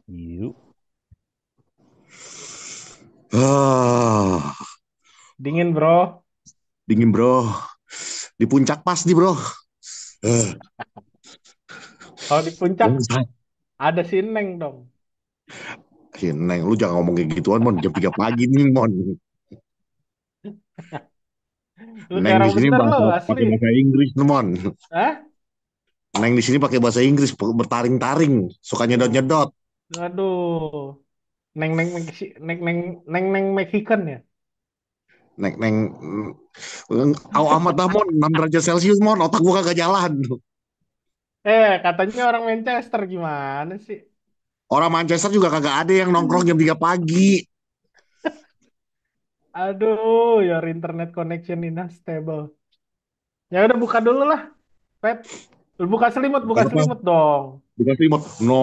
Yuk. Ah, Dingin bro. dingin bro. Di puncak pas nih bro. Ah, Kalau di puncak bangsat. ada si Neng dong. Neng, lu jangan ngomong kayak gituan, Mon. Jam 3 pagi nih, Mon. Lu Neng kayak di orang sini bener lo bahasa asli. pakai bahasa Inggris, Mon. Hah? Neng di sini pakai bahasa Inggris, bertaring-taring, suka Oh. nyedot-nyedot. Aduh. Neng neng neng neng neng neng Mexican ya. Neng, neng, au amat dah, Mon. 6 derajat Celcius, Mon. Otak gua kagak jalan. Katanya orang Manchester gimana sih? Orang Manchester juga kagak ada yang nongkrong jam 3 pagi. Aduh, your internet connection is unstable. Ya udah buka dulu lah, Pep. Buka Apa? selimut dong. Bukan remote. No,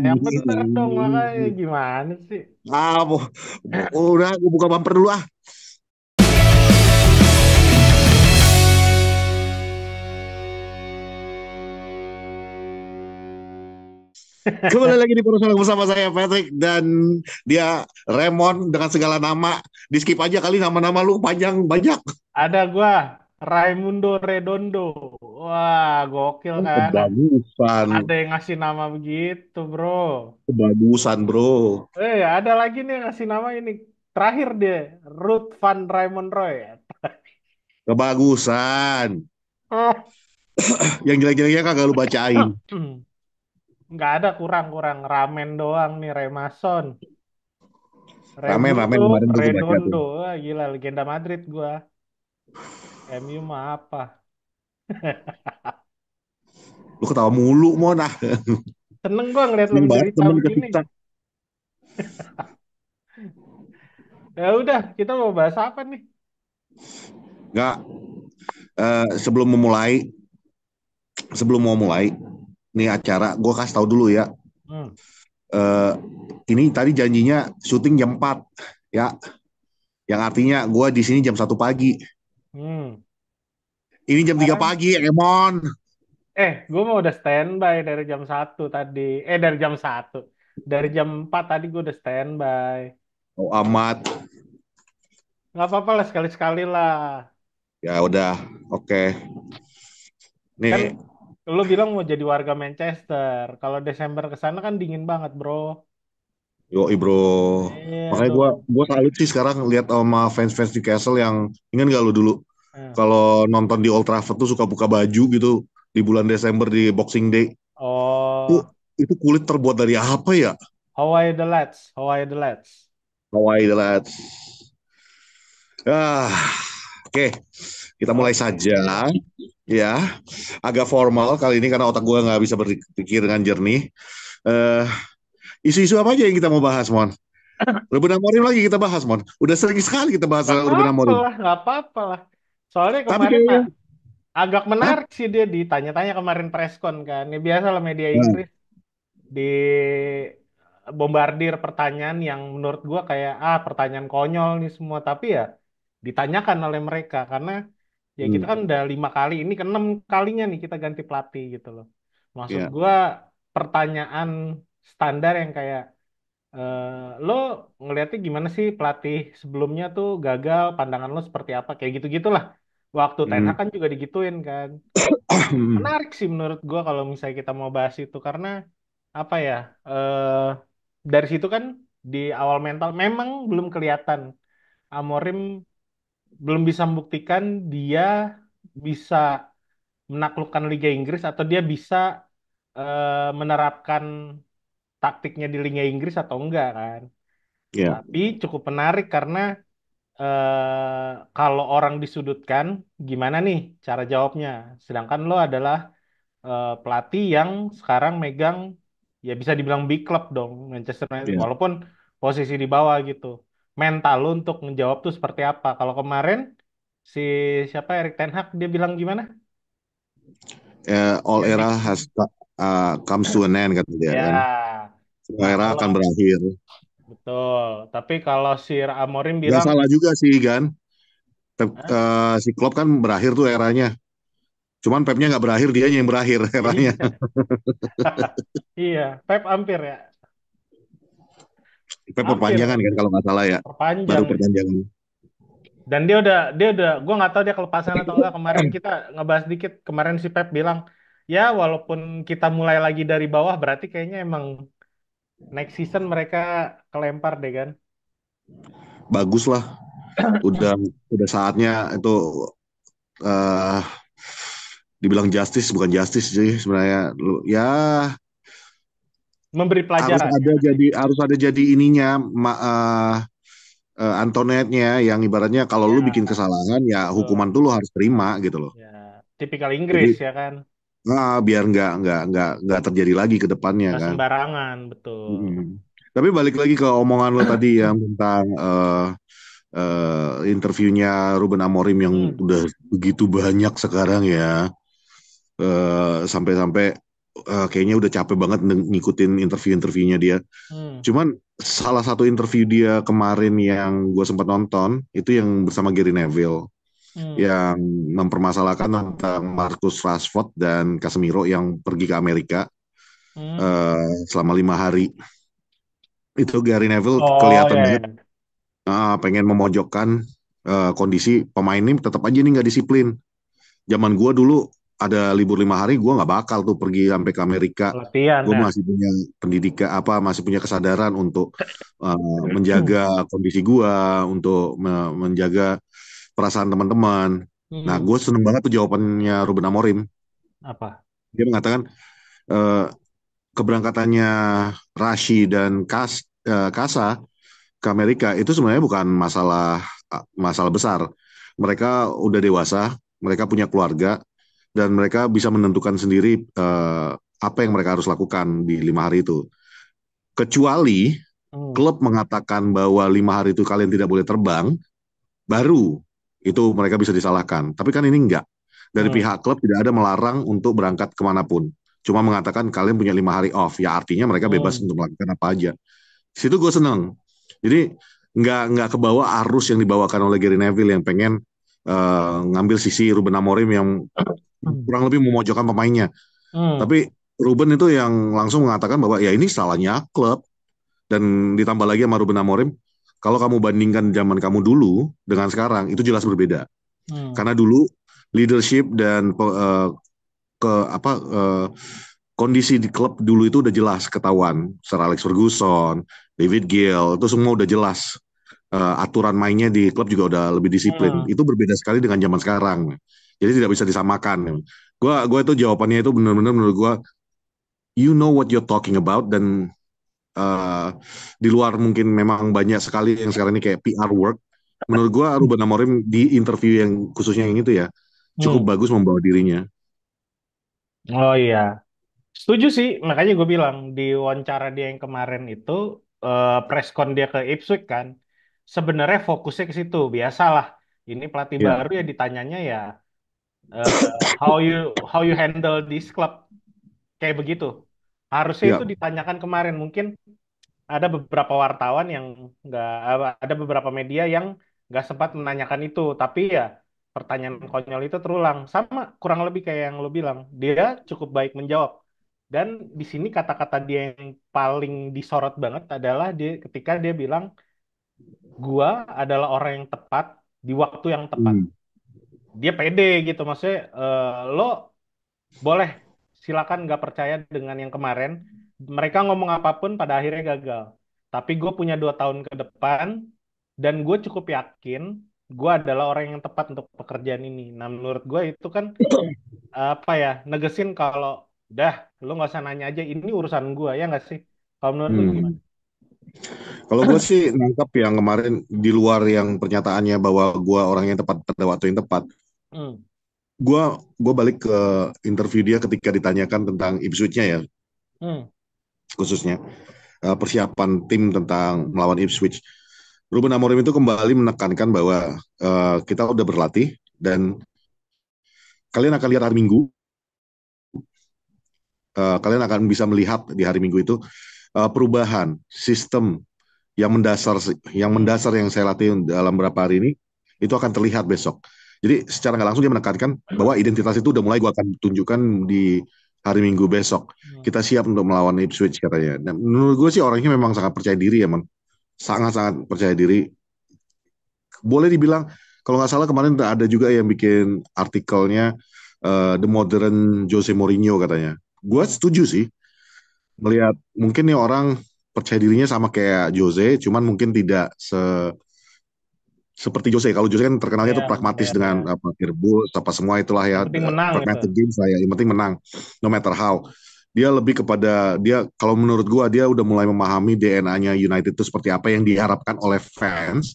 Yang bener dong makanya dingin. gimana sih? Ah, udah, gua buka bumper dulu ah. Kembali lagi di Perusahaan bersama saya Patrick dan dia Raymond dengan segala nama. Di skip aja kali nama-nama lu panjang banyak. Ada gua, Raimundo Redondo. Wah, gokil Oh, kan? kebagusan, Ada yang ngasih nama begitu, bro. kebagusan bro. Ada lagi nih yang ngasih nama ini. Terakhir dia, Ruth Van Raymond Roy. Kebagusan. Oh. Yang jelek-jeleknya kagak lu bacain. Nggak ada kurang-kurang. Ramen doang nih, Remason. Ramen Raimundo kemarin tuh gue baca tuh. Redondo. Wah, gila, legenda Madrid gua. MU mah apa? Lu ketawa mulu mau nah. Seneng gua ngeliat lo Seneng banget menderita temen begini. kesiksa. Ya udah, kita mau bahas apa nih? Nggak, sebelum memulai, sebelum mau mulai, nih acara, gue kasih tahu dulu ya. Hmm. Eh, ini tadi janjinya syuting jam 4 ya. Yang artinya gue di sini jam 1 pagi. Hmm. Ini jam 3 Sekarang pagi, Emon. gue mau udah standby dari jam 1 tadi. Dari jam 1. Dari jam 4 tadi gue udah standby. Oh amat. Nggak apa-apa lah sekali-sekali lah. Ya udah, oke. Kan Nih, lo bilang mau jadi warga Manchester. Kalau Desember ke sana kan dingin banget, bro. yoi bro. Makanya gue Aduh. gue salut sih sekarang lihat sama fans-fans di Castle yang ingat gak lu dulu Eh. kalau nonton di Old Trafford tuh suka buka baju gitu di bulan Desember di Boxing Day. Itu, Oh, itu kulit terbuat dari apa ya? Hawaii the Lads. Hawaii the Lads. Hawaii Delight. Ah, oke. Kita mulai Oke. saja ya. Agak formal kali ini karena otak gue nggak bisa berpikir dengan jernih. Eh, isu-isu apa aja yang kita mau bahas, Mon? Ruben Amorim lagi kita bahas, Mon. Udah sering sekali kita bahas Nggak Ruben apa-apa Amorim. lah, nggak apa-apa lah. Soalnya Tapi kemarin kayaknya, agak hah? menarik sih dia ditanya-tanya kemarin preskon kan. Ya biasa lah media Nah, Inggris di bombardir pertanyaan yang menurut gua kayak pertanyaan konyol nih semua. Tapi ya ditanyakan oleh mereka karena ya kita kan hmm, udah 5 kali, ini keenam kalinya nih kita ganti pelatih gitu loh. Maksud ya, gua pertanyaan standar yang kayak lo ngelihatnya gimana sih pelatih sebelumnya tuh gagal, pandangan lo seperti apa, kayak gitu-gitulah. Waktu Ten Hag hmm, kan juga digituin kan. Menarik sih menurut gua kalau misalnya kita mau bahas itu karena apa ya? eh dari situ kan di awal mental memang belum kelihatan. Amorim belum bisa membuktikan dia bisa menaklukkan Liga Inggris atau dia bisa menerapkan taktiknya di Liga Inggris atau enggak kan. ya, Tapi cukup menarik karena kalau orang disudutkan, gimana nih cara jawabnya? Sedangkan lo adalah pelatih yang sekarang megang, ya bisa dibilang big club dong, Manchester United. ya. Walaupun posisi di bawah gitu. Mental lo untuk menjawab tuh seperti apa? Kalau kemarin si siapa Erik Ten Hag dia bilang gimana? All Erik. era has comes to an end kata dia kan. Ya. Semua Nah, era kalau akan berakhir. betul. Tapi kalau si Amorim Gak bilang, salah juga sih kan. "Hah? Si Klopp kan berakhir tuh eranya. Cuman Pepnya nggak berakhir, dianya yang berakhir eranya. Iya. Iya, Pep hampir ya. Hampir Perpanjangan kan kalau nggak salah ya, baru perpanjang. perpanjangan. Dan gue nggak tahu dia kelepasan atau enggak. Kemarin kita ngebahas dikit. Kemarin si Pep bilang, ya walaupun kita mulai lagi dari bawah, berarti kayaknya emang next season mereka kelempar deh kan. Bagus lah, udah udah saatnya itu eh dibilang justice bukan justice sih sebenarnya. Ya Memberi harus pelajaran ya ada nggak sih? jadi ininya Antoinette-nya yang ibaratnya kalau lu bikin Ya, kesalahan ya hukuman betul. tuh lu harus terima gitu loh. Ya, tipikal Inggris Jadi ya kan. biar nggak terjadi lagi ke depannya Nggak kan. sembarangan, betul. Mm. Tapi balik lagi ke omongan lo tadi yang tentang interviewnya Ruben Amorim yang Hmm, udah begitu banyak sekarang ya. Sampai-sampai kayaknya udah capek banget ngikutin interview-interviewnya dia. hmm, Cuman salah satu interview dia kemarin yang gue sempat nonton itu yang bersama Gary Neville hmm, yang mempermasalahkan tentang Marcus Rashford dan Casemiro yang pergi ke Amerika hmm. selama 5 hari. Itu Gary Neville Oh kelihatan ya, banget ya. pengen memojokkan kondisi pemain ini tetap aja nih nggak disiplin. Zaman gue dulu ada libur 5 hari, gue nggak bakal tuh pergi sampai ke Amerika. Latihan Gue ya. masih punya pendidikan apa, masih punya kesadaran untuk menjaga kondisi gue, untuk menjaga perasaan teman-teman. Nah, Hmm, gue seneng banget tuh jawabannya Ruben Amorim. apa? Dia mengatakan eh, keberangkatannya Rashi dan Kasa ke Amerika itu sebenarnya bukan masalah besar. Mereka udah dewasa, mereka punya keluarga, dan mereka bisa menentukan sendiri apa yang mereka harus lakukan di 5 hari itu. Kecuali Hmm, klub mengatakan bahwa 5 hari itu kalian tidak boleh terbang, baru itu mereka bisa disalahkan. Tapi kan ini enggak. Dari hmm, pihak klub tidak ada melarang untuk berangkat kemanapun. Cuma mengatakan kalian punya 5 hari off. Ya artinya mereka bebas hmm, untuk melakukan apa aja. Situ gue seneng. Jadi nggak kebawa arus yang dibawakan oleh Gary Neville yang pengen ngambil sisi Ruben Amorim yang hmm, kurang lebih memojokkan pemainnya. hmm, Tapi Ruben itu yang langsung mengatakan bahwa ya ini salahnya klub dan ditambah lagi sama Ruben Amorim. Kalau kamu bandingkan zaman kamu dulu dengan sekarang itu jelas berbeda. hmm, Karena dulu leadership dan ke apa kondisi di klub dulu itu udah jelas ketahuan. Sir Alex Ferguson, David Gill itu semua udah jelas. Aturan mainnya di klub juga udah lebih disiplin. hmm. Itu berbeda sekali dengan zaman sekarang. Jadi tidak bisa disamakan. Gua itu jawabannya itu benar-benar menurut gua you know what you're talking about dan uh, di luar mungkin memang banyak sekali yang sekarang ini kayak PR work. Menurut gua Ruben Amorim di interview yang khususnya yang itu ya cukup Hmm. bagus membawa dirinya. Oh iya, setuju sih. Makanya gue bilang di wawancara dia yang kemarin itu preskon dia ke Ipswich kan, sebenarnya fokusnya ke situ. Biasalah, ini pelatih Ya, baru ya ditanyanya ya eh, how you how you handle this club kayak begitu. Harusnya ya. itu ditanyakan kemarin. Mungkin ada beberapa wartawan yang nggak ada beberapa media yang nggak sempat menanyakan itu, tapi ya pertanyaan konyol itu terulang sama kurang lebih kayak yang lo bilang, dia cukup baik menjawab. Dan di sini kata-kata dia yang paling disorot banget adalah dia ketika dia bilang gua adalah orang yang tepat di waktu yang tepat. Hmm. Dia pede gitu, maksudnya lo boleh silakan nggak percaya dengan yang kemarin. Mereka ngomong apapun pada akhirnya gagal. Tapi gue punya 2 tahun ke depan dan gue cukup yakin gue adalah orang yang tepat untuk pekerjaan ini. Nah menurut gue itu kan apa ya negesin kalau dah lu nggak usah nanya aja ini urusan gue ya nggak sih? Kalau menurut lu gimana? Hmm. Kalau gue sih nangkap yang kemarin di luar yang pernyataannya bahwa gue orang yang tepat pada waktu yang tepat. Hmm, Gue gue balik ke interview dia ketika ditanyakan tentang Ipswich-nya ya hmm, khususnya persiapan tim tentang melawan Ipswich. Ruben Amorim itu kembali menekankan bahwa kita udah berlatih dan kalian akan lihat hari Minggu, kalian akan bisa melihat di hari Minggu itu perubahan sistem hmm, yang saya latih dalam beberapa hari ini itu akan terlihat besok. Jadi secara nggak langsung dia menekankan bahwa identitas itu udah mulai gue akan tunjukkan di hari Minggu besok. Hmm. Kita siap untuk melawan Ipswich katanya. Dan menurut gue sih orangnya memang sangat percaya diri ya, man. Sangat-sangat percaya diri. Boleh dibilang, kalau nggak salah kemarin ada juga yang bikin artikelnya The Modern Jose Mourinho katanya. Gue Hmm. setuju sih. Melihat mungkin nih orang percaya dirinya sama kayak Jose, cuman mungkin tidak seperti Jose. Kalau Jose kan terkenalnya Ya, itu pragmatis ya, dengan ya. apa Irbus, apa semua itulah Yang ya, penting menang gitu. pragmatic games lah ya. Yang penting menang, no matter how. Dia lebih kepada dia kalau menurut gua dia udah mulai memahami DNA-nya United itu seperti apa yang diharapkan oleh fans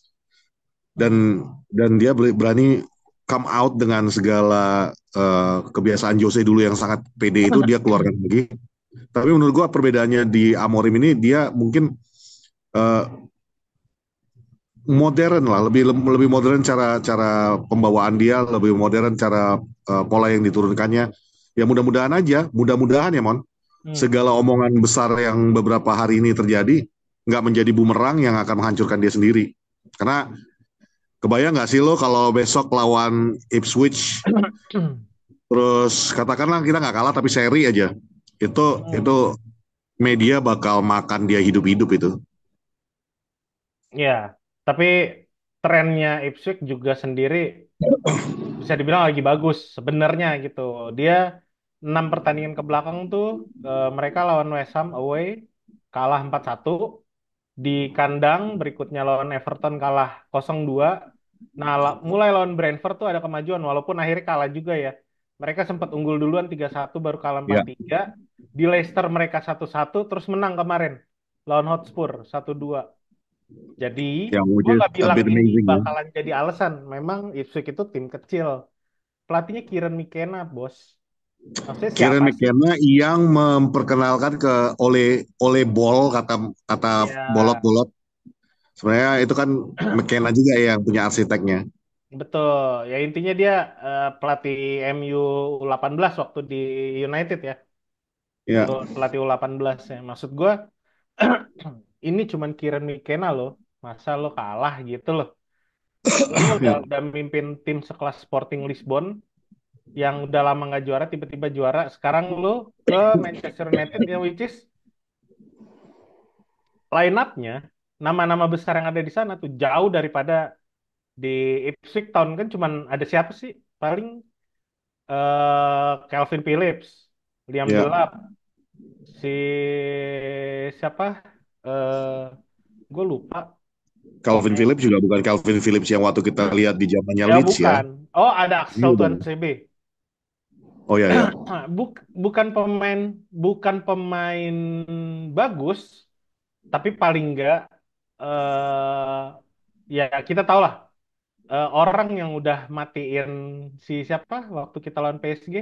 Hmm. dan dia berani come out dengan segala kebiasaan Jose dulu yang sangat pede itu dia keluarkan lagi. Tapi menurut gua perbedaannya di Amorim ini dia mungkin uh, modern lah, lebih lebih modern cara cara pembawaan dia, lebih modern cara pola yang diturunkannya. Ya mudah-mudahan aja, mudah-mudahan ya Mon, Hmm. segala omongan besar yang beberapa hari ini terjadi nggak menjadi bumerang yang akan menghancurkan dia sendiri. Karena kebayang nggak sih lo kalau besok lawan Ipswich, terus katakanlah kita nggak kalah tapi seri aja, itu Hmm. media bakal makan dia hidup-hidup itu. Ya, tapi trennya Ipswich juga sendiri bisa dibilang lagi bagus sebenarnya gitu. Dia 6 pertandingan ke belakang tuh mereka lawan West Ham away kalah 4-1, di kandang berikutnya lawan Everton kalah 0-2. Nah, mulai lawan Brentford tuh ada kemajuan walaupun akhirnya kalah juga ya. Mereka sempat unggul duluan 3-1 baru kalah Ya, 4-3. Di Leicester mereka 1-1 terus menang kemarin lawan Hotspur 1-2. Jadi, yang which gua is nggak a bilang bit ini amazing ya. bakalan jadi alasan. Memang Ipswich itu tim kecil. Pelatihnya Kieran McKenna, bos. Maksudnya Kieran siapa sih? McKenna yang memperkenalkan ke oleh ball kata kata Ya, bolot-bolot. Sebenarnya itu kan McKenna juga yang punya arsiteknya. betul. Ya intinya dia pelatih MU U18 waktu di United ya. Ya, Pelatih U18 ya. Maksud gua ini cuman Kieran McKenna loh. Masa lo kalah gitu loh. Lo ya. udah mimpin tim sekelas Sporting Lisbon yang udah lama nggak juara tiba-tiba juara. Sekarang lo ke Manchester United ya which is line up-nya nama-nama besar yang ada di sana tuh jauh daripada di Ipswich Town kan cuman ada siapa sih? Paling Calvin Phillips, Liam Ya. Delap, si siapa? Eh gue lupa. Calvin Pokoknya Phillips juga bukan Calvin Phillips yang waktu kita lihat di zamannya ya Leeds ya. bukan. Oh ada Ini Axel udah. Tuan CB. Oh ya ya. Bukan pemain bagus, tapi paling enggak ya kita tahu lah orang yang udah matiin si siapa waktu kita lawan PSG,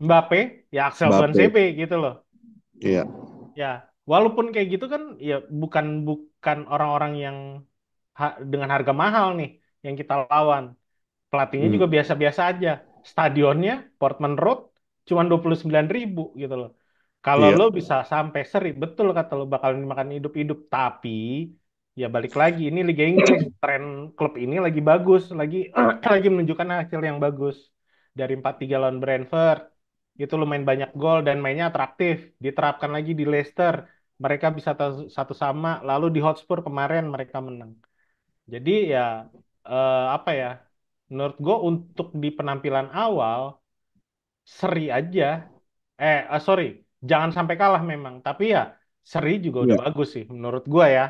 Mbappe, ya Axel Tuan Mbappe. CB gitu loh. Iya. Ya, walaupun kayak gitu kan ya bukan bukan orang-orang yang dengan harga mahal nih yang kita lawan. Pelatihnya Hmm. juga biasa-biasa aja. Stadionnya Portman Road cuma 29.000 gitu loh. Kalau Iya. lo bisa sampai seri, betul kata lo bakalan dimakan hidup-hidup. Tapi ya balik lagi ini Liga Inggris, tren klub ini lagi bagus, lagi lagi menunjukkan hasil yang bagus. Dari 4-3 lawan Brentford, itu lumayan banyak gol dan mainnya atraktif. Diterapkan lagi di Leicester, mereka bisa satu sama. Lalu di Hotspur kemarin mereka menang. Jadi ya apa ya? Menurut gue untuk di penampilan awal seri aja. Sorry, jangan sampai kalah memang. Tapi ya seri juga udah Iya. bagus sih menurut gue ya.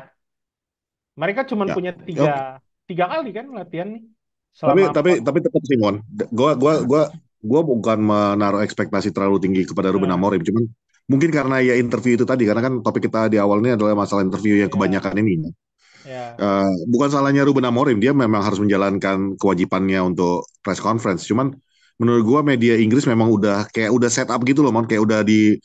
Mereka cuma Ya. punya tiga Oke. tiga kali kan latihan nih Tapi selama tapi tapi tetap Simon. Gua bukan menaruh ekspektasi terlalu tinggi kepada Ruben Nah, Amorim. Cuman mungkin karena ya interview itu tadi karena kan topik kita di awal ini adalah masalah interview yang ya, kebanyakan ini. ya. Bukan salahnya Ruben Amorim, dia memang harus menjalankan kewajibannya untuk press conference. Cuman menurut gua media Inggris memang udah kayak udah set up gitu loh, Mon. Kayak udah di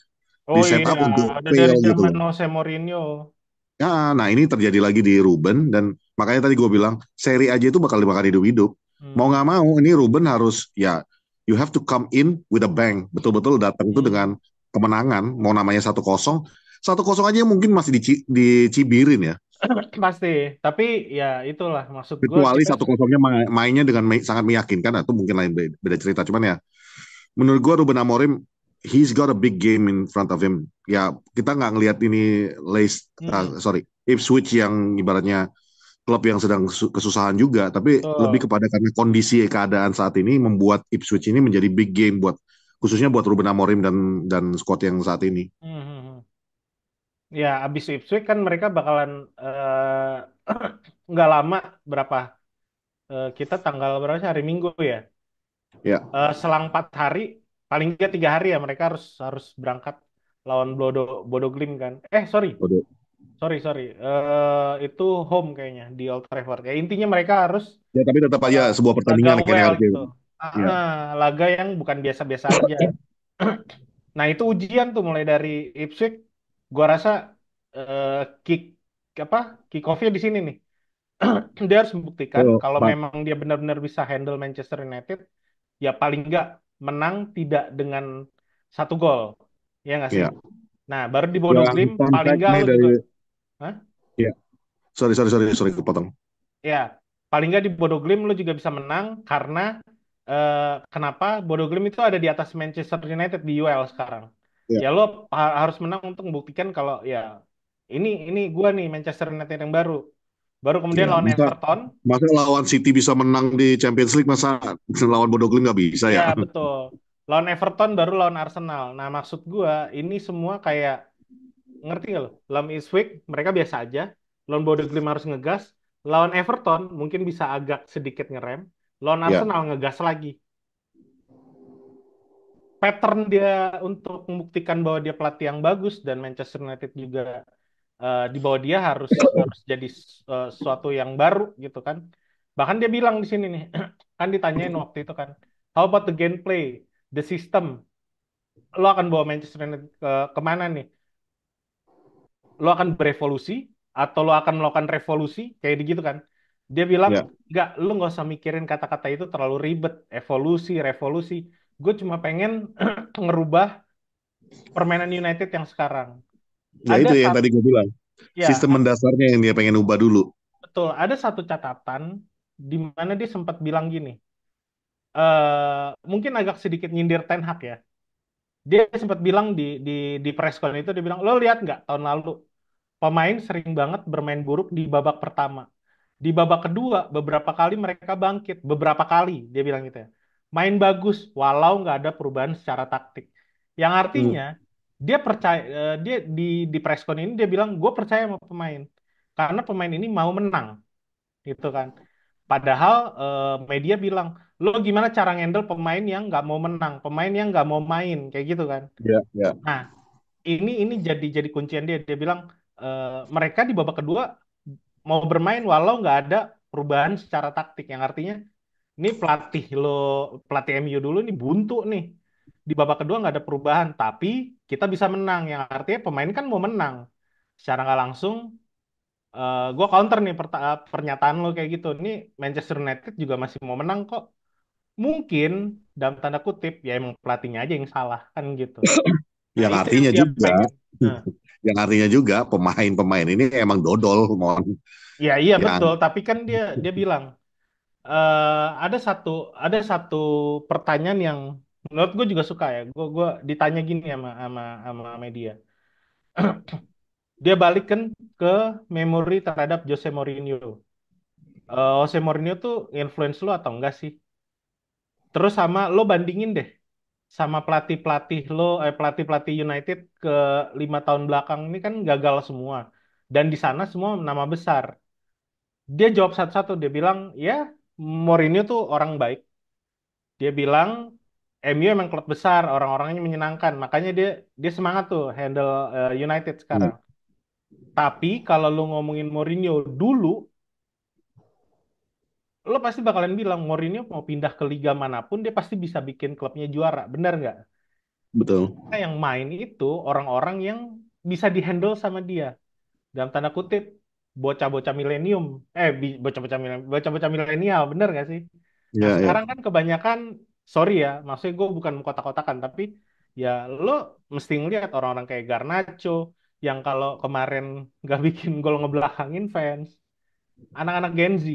Oh set iya, up untuk ada fail dari gitu zaman loh. Jose Mourinho. Ya, nah ini terjadi lagi di Ruben dan makanya tadi gue bilang seri aja itu bakal dimakan hidup-hidup. Mau Hmm. nggak mau ini Ruben harus ya you have to come in with a bang. Betul-betul datang tuh Hmm. dengan kemenangan. Mau namanya 1-0, 1-0 aja mungkin masih dicibirin ya. Pasti. Tapi ya itulah maksud gue Kecuali kita 1-0-nya mainnya dengan sangat meyakinkan, itu mungkin lain beda cerita. Cuman ya, menurut gue Ruben Amorim he's got a big game in front of him. Ya, kita nggak ngelihat ini Mm-mm. sorry, Ipswich yang ibaratnya klub yang sedang kesusahan juga, tapi lebih Betul. kepada karena kondisi keadaan saat ini membuat Ipswich ini menjadi big game buat khususnya buat Ruben Amorim dan squad yang saat ini. Mhm. Ya, abis Ipswich kan mereka bakalan nggak lama berapa kita tanggal berapa sih? Hari Minggu ya. Ya, Selang 4 hari, paling nggak 3 hari ya mereka harus harus berangkat lawan Bodo Glimt kan. Sorry, udah. sorry, sorry. Itu home kayaknya di Old Trafford. Ya intinya mereka harus Ya, tapi tetap aja eh, sebuah laga pertandingan kan yang well harus gitu. ya. Laga yang bukan biasa-biasa aja. Nah itu ujian tuh mulai dari Ipswich. Gua rasa eh, kick apa kick off-nya di sini nih. Dia harus membuktikan Oh, kalau Bang. memang dia benar-benar bisa handle Manchester United, ya paling nggak menang tidak dengan 1 gol, ya nggak sih? Ya. Nah baru di Bodo Yang Glimt fun paling fact nggak nih lo dari juga, hah? ya. Sorry kepotong. Ya paling nggak di Bodo Glimt lo juga bisa menang karena eh, kenapa Bodo Glimt itu ada di atas Manchester United di UEL sekarang. Ya. Ya lo harus menang untuk membuktikan kalau ya ini gua nih Manchester United yang baru. Baru kemudian Ya, lawan masa Everton. masa lawan City bisa menang di Champions League, masa lawan Bodo Glimt nggak bisa Ya, ya? betul. Lawan Everton baru lawan Arsenal. Nah, maksud gua ini semua kayak ngerti gak lo? Lawan Ipswich mereka biasa aja. Lawan Bodo Glimt harus ngegas. Lawan Everton mungkin bisa agak sedikit ngerem. Lawan Ya. Arsenal ngegas lagi. Pattern dia untuk membuktikan bahwa dia pelatih yang bagus dan Manchester United juga di bawah dia harus harus jadi sesuatu yang baru gitu kan. Bahkan dia bilang di sini nih, kan ditanyain waktu itu kan, how about the gameplay, the system? Lo akan bawa Manchester United kemana nih? Lo akan berevolusi atau lo akan melakukan revolusi kayak gitu kan? Dia bilang Ya. nggak, lo nggak usah mikirin kata-kata itu terlalu ribet, evolusi, revolusi. Gue cuma pengen ngerubah permainan United yang sekarang. Ya Ada itu yang satu, tadi gue bilang. ya Sistem mendasarnya yang dia pengen ubah dulu. betul. Ada satu catatan di mana dia sempat bilang gini, mungkin agak sedikit nyindir Ten Hag ya. Dia sempat bilang di press con itu dia bilang, lo lihat nggak tahun lalu pemain sering banget bermain buruk di babak pertama. Di babak kedua, beberapa kali mereka bangkit. Beberapa kali, dia bilang gitu ya. Main bagus, walau nggak ada perubahan secara taktik. Yang Hmm. artinya, dia percaya, dia di presscon ini dia bilang, gue percaya sama pemain. Karena pemain ini mau menang, gitu kan. Padahal media bilang, lo gimana cara ngendel pemain yang nggak mau menang, pemain yang nggak mau main, kayak gitu kan. Ya, ya. Nah, ini jadi kuncian dia. Dia bilang mereka di babak kedua mau bermain walau nggak ada perubahan secara taktik. Yang artinya ini pelatih MU dulu nih buntu nih. Di babak kedua nggak ada perubahan, tapi kita bisa menang. Yang artinya pemain kan mau menang. Secara nggak langsung, gue counter nih pernyataan lo kayak gitu. Ini Manchester United juga masih mau menang kok. Mungkin dalam tanda kutip ya emang pelatihnya aja yang salah kan gitu. Nah Yang itu yang artinya dia juga, pengen. Nah, yang artinya juga pemain-pemain ini emang dodol, mon. ya iya betul, Yang tapi kan dia bilang ada satu pertanyaan yang menurut gue juga suka ya. Gue ditanya gini sama media. Dia balikin ke memori terhadap Jose Mourinho. Jose Mourinho tuh influence lo atau enggak sih? Terus sama lo bandingin deh sama pelatih-pelatih United ke 5 tahun belakang ini kan gagal semua. Dan di sana semua nama besar. Dia jawab satu-satu. Dia bilang, ya Mourinho tuh orang baik. Dia bilang, MU emang klub besar, orang-orangnya menyenangkan. Makanya dia dia semangat tuh handle United sekarang. Tapi kalau lu ngomongin Mourinho dulu, lo pasti bakalan bilang Mourinho mau pindah ke liga manapun, dia pasti bisa bikin klubnya juara. Benar nggak? betul. Nah, yang main itu orang-orang yang bisa dihandle sama dia. Dalam tanda kutip, bocah-bocah milenium. Bocah-bocah milenial, bener nggak sih? Nah, Ya, ya. sekarang kan kebanyakan, sorry ya, maksudnya gue bukan kotak-kotakan, tapi ya lo mesti ngeliat orang-orang kayak Garnacho, yang kalau kemarin nggak bikin gol ngebelakangin fans, anak-anak Gen Z.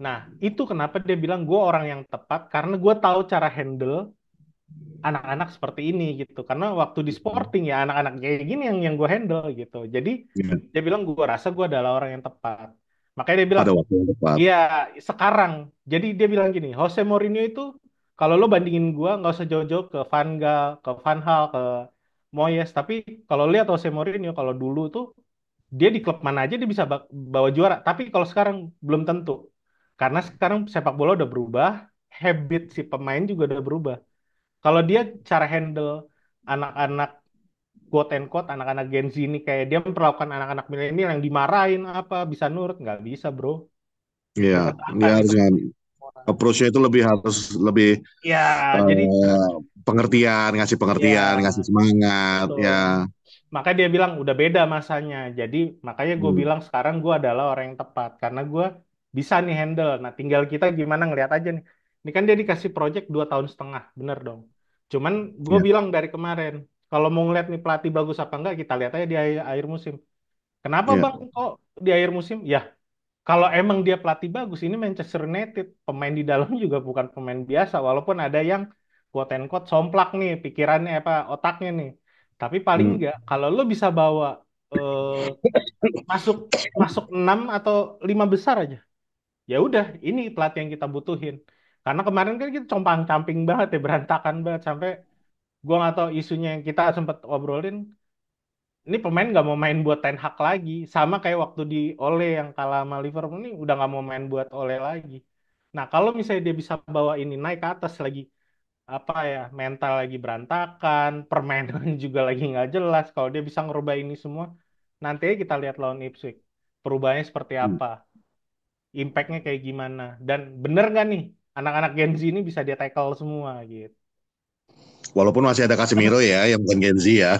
Nah, itu kenapa dia bilang gue orang yang tepat, karena gue tahu cara handle anak-anak seperti ini gitu. Karena waktu di Sporting ya anak-anak kayak gini yang gue handle gitu. Jadi Ya, dia bilang gue rasa gue adalah orang yang tepat. Makanya dia bilang, pada waktu yang tepat. iya sekarang. Jadi dia bilang gini, Jose Mourinho itu kalau lo bandingin gue nggak usah jauh-jauh ke Van Gaal, ke Van Hal, ke Moyes. Tapi kalau lihat Jose Mourinho kalau dulu tuh dia di klub mana aja dia bisa bawa juara. Tapi kalau sekarang belum tentu. Karena sekarang sepak bola udah berubah, habit si pemain juga udah berubah. Kalau dia cara handle anak-anak quote and quote anak-anak Gen Z ini kayak dia memperlakukan anak-anak milenial yang dimarahin apa bisa nurut nggak bisa bro, Iya, dia berantakan harus itu dengan semua. approach-nya itu harus lebih Ya jadi eh, ngasih pengertian, ngasih ya semangat, betul. ya. Maka dia bilang udah beda masanya. Jadi makanya gue Hmm, bilang sekarang gue adalah orang yang tepat karena gue bisa nih handle. Nah tinggal kita gimana ngelihat aja nih. Ini kan dia dikasih project 2 tahun setengah, bener dong. Cuman gue ya, bilang dari kemarin, kalau mau ngeliat nih pelatih bagus apa enggak, kita lihat aja di akhir musim. Kenapa ya. bang kok di akhir musim? Ya kalau emang dia pelatih bagus, ini Manchester United pemain di dalam juga bukan pemain biasa. Walaupun ada yang quote and quote somplak nih pikirannya apa otaknya nih. Tapi paling Hmm. enggak kalau lo bisa bawa eh, masuk masuk 6 atau 5 besar aja. Ya udah, ini pelatih yang kita butuhin. Karena kemarin kan kita compang-camping banget ya, berantakan banget sampai gua nggak tahu isunya yang kita sempat obrolin ini pemain nggak mau main buat Ten Hag lagi sama kayak waktu di Ole yang kalah sama Liverpool ini udah nggak mau main buat Ole lagi. Nah kalau misalnya dia bisa bawa ini naik ke atas lagi apa ya mental lagi berantakan permainan juga lagi nggak jelas kalau dia bisa ngerubah ini semua nanti kita lihat lawan Ipswich perubahannya seperti Hmm. apa impactnya kayak gimana dan bener nggak nih anak-anak Gen Z ini bisa dia tackle semua gitu. Walaupun masih ada Casemiro ya, yang bukan Gen Z ya.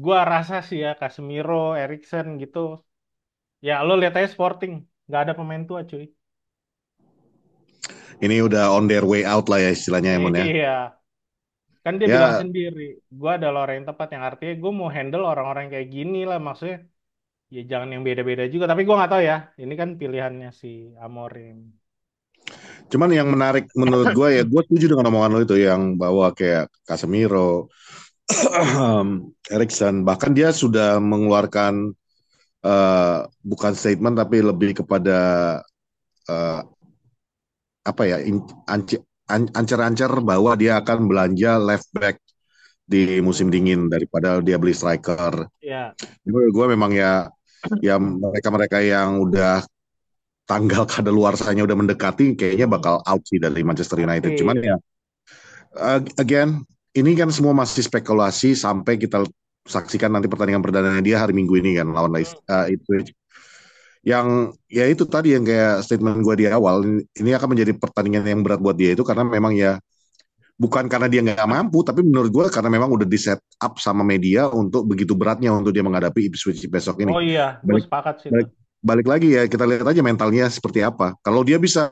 Gua rasa sih ya Casemiro, Eriksen gitu. Ya lo lihat aja Sporting, nggak ada pemain tua cuy. Ini udah on their way out lah ya istilahnya Emon ya. Iya, kan dia bilang Ya, sendiri, gue adalah orang yang tepat yang artinya gue mau handle orang-orang kayak gini lah maksudnya. Ya jangan yang beda-beda juga, tapi gue nggak tahu ya. Ini kan pilihannya si Amorim. cuman yang menarik menurut gue ya, gue setuju dengan omongan lo itu yang bawa kayak Casemiro, Erikson, bahkan dia sudah mengeluarkan bukan statement tapi lebih kepada eh, apa ya ancer-ancer bahwa dia akan belanja left back di musim Hmm, dingin daripada dia beli striker. ya, Gue memang ya mereka-mereka yang udah tanggal kadaluarsanya udah mendekati kayaknya hmm, bakal out sih dari Manchester pasti. United. Cuman ya again ini kan semua masih spekulasi sampai kita saksikan nanti pertandingan perdana dia hari Minggu ini kan lawan Hmm, Ipswich. Yang ya itu tadi yang kayak statement gue di awal ini akan menjadi pertandingan yang berat buat dia itu karena memang ya bukan karena dia nggak mampu tapi menurut gue karena memang udah di set up sama media untuk begitu beratnya untuk dia menghadapi Ipswich besok ini. Oh iya, gue Balik sepakat sih itu. balik balik lagi ya kita lihat aja mentalnya seperti apa. Kalau dia bisa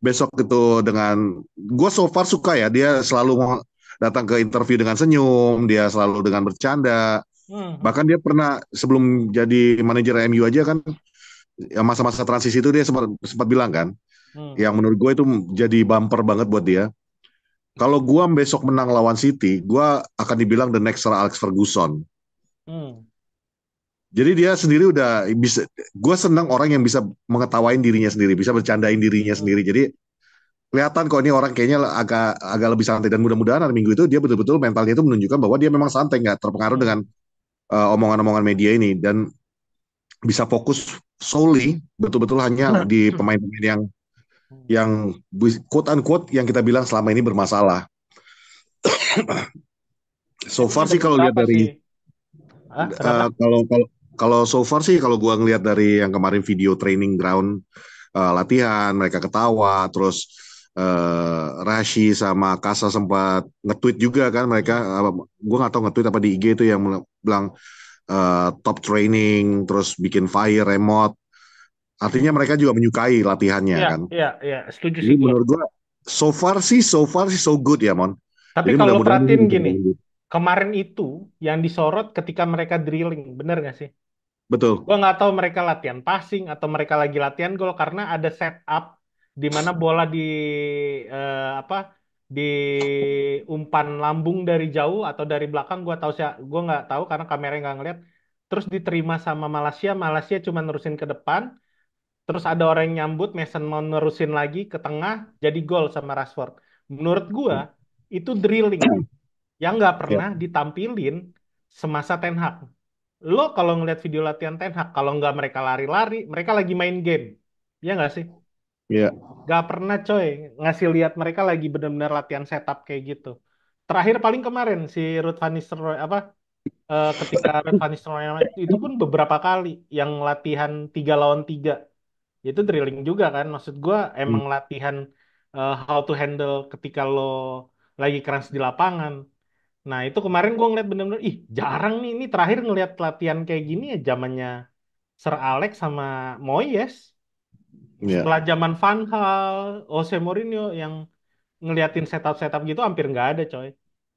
besok itu dengan gue so far suka ya dia selalu mau datang ke interview dengan senyum, dia selalu dengan bercanda. Hmm, Bahkan hmm, dia pernah sebelum jadi manajer MU aja kan ya masa-masa transisi itu dia sempat sempat bilang kan hmm, yang menurut gue itu jadi bumper banget buat dia. Kalau gue besok menang lawan City, gue akan dibilang the next Sir Alex Ferguson. hmm, Jadi dia sendiri udah bisa, gue senang orang yang bisa mengetawain dirinya sendiri, bisa bercandain dirinya hmm, sendiri. Jadi kelihatan kok ini orang kayaknya agak agak lebih santai dan mudah-mudahan hari Minggu itu dia betul-betul mentalnya itu menunjukkan bahwa dia memang santai, nggak terpengaruh dengan hmm, omongan-omongan media ini dan bisa fokus solely betul-betul hanya di pemain-pemain hmm. yang quote unquote yang kita bilang selama ini bermasalah. So Emang far ada sih kalau lihat beberapa sih. dari Ah, kenapa? kalau kalau kalau so far sih kalau gua ngelihat dari yang kemarin video training ground latihan mereka ketawa terus Rashi sama Kasa sempat nge-tweet juga kan mereka Hmm, gua nggak tahu nge-tweet apa di IG itu yang bilang top training terus bikin fire remote artinya hmm. mereka juga menyukai latihannya Iya, kan iya, iya, setuju jadi sih gue. menurut gua so far sih so good ya Mon Tapi jadi kalau lo mudah-mudahan ini perhatiin bisa gini, berlanjut kemarin itu yang disorot ketika mereka drilling, bener gak sih? betul. Gue nggak tahu mereka latihan passing atau mereka lagi latihan gol karena ada setup di mana bola di apa di umpan lambung dari jauh atau dari belakang gua tahu sih, gua nggak tahu karena kameranya nggak ngeliat. Terus diterima sama Malaysia, Malaysia cuma nerusin ke depan. Terus ada orang yang nyambut, Mason mau nerusin lagi ke tengah, jadi gol sama Rashford. Menurut gua itu drilling yang nggak Ya, pernah ditampilin semasa Ten Hag. Lo kalau ngeliat video latihan Ten Hag, kalau nggak mereka lari-lari, mereka lagi main game. Ya nggak sih? ya, Nggak pernah coy ngasih lihat mereka lagi benar-benar latihan setup kayak gitu. Terakhir paling kemarin si Ruud van Nistelrooy ketika Ruud van Nistelrooy itu pun beberapa kali yang latihan 3 lawan 3. Itu drilling juga kan. Maksud gua hmm, emang latihan how to handle ketika lo lagi keras di lapangan. Nah, itu kemarin gue ngeliat bener-bener, ih jarang nih, ini terakhir ngeliat latihan kayak gini ya zamannya Sir Alex sama Moyes. ya. Setelah zaman Van Gaal, Jose Mourinho yang ngeliatin setup-setup gitu hampir nggak ada coy.